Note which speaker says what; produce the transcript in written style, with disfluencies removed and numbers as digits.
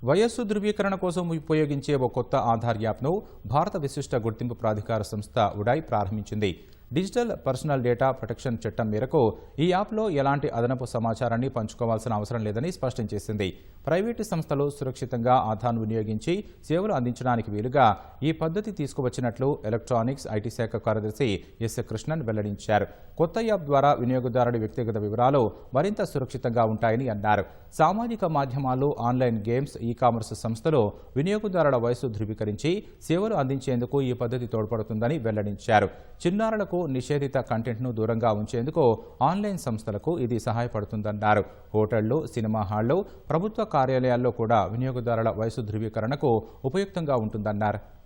Speaker 1: వయస్సు ధృవీకరణ కోసం ఉపయోగించే ఓ కొత్త ఆధార్ యాప్ను భారత విశిష్ట గుర్తింపు ప్రాధికార సంస్థ ఉడాయ్ ప్రారంభించింది. డిజిటల్ పర్సనల్ డేటా ప్రొటెక్షన్ చట్టం మేరకు ఈ యాప్లో ఎలాంటి అదనపు సమాచారాన్ని పంచుకోవాల్సిన అవసరం లేదని స్పష్టం చేసింది. ప్రైవేటు సంస్థలు సురక్షితంగా ఆధార్ను వినియోగించి సేవలు అందించడానికి వీలుగా ఈ పద్ధతి తీసుకువచ్చినట్లు ఎలక్ట్రానిక్స్ ఐటీ శాఖ కార్యదర్శి ఎస్ కృష్ణన్ వెల్లడించారు. కొత్త యాప్ ద్వారా వినియోగదారుడి వ్యక్తిగత వివరాలు మరింత సురక్షితంగా ఉంటాయని అన్నారు. సామాజిక మాధ్యమాలు, ఆన్లైన్ గేమ్స్, ఈ-కామర్స్ సంస్థలు వినియోగదారుల వయసు ధృవీకరించి సేవలు అందించేందుకు ఈ పద్ధతి తోడ్పడుతుందని వెల్లడించారు. చిన్నారులకు నిషేధిత కంటెంట్ను దూరంగా ఉంచేందుకు ఆన్లైన్ సంస్థలకు ఇది సహాయపడుతుందన్నారు. హోటళ్లు, సినిమా హాళ్లు, ప్రభుత్వ కార్యాలయాల్లో కూడా వినియోగదారుల వయసు ధృవీకరణకు ఉపయుక్తంగా ఉంటుందన్నారు.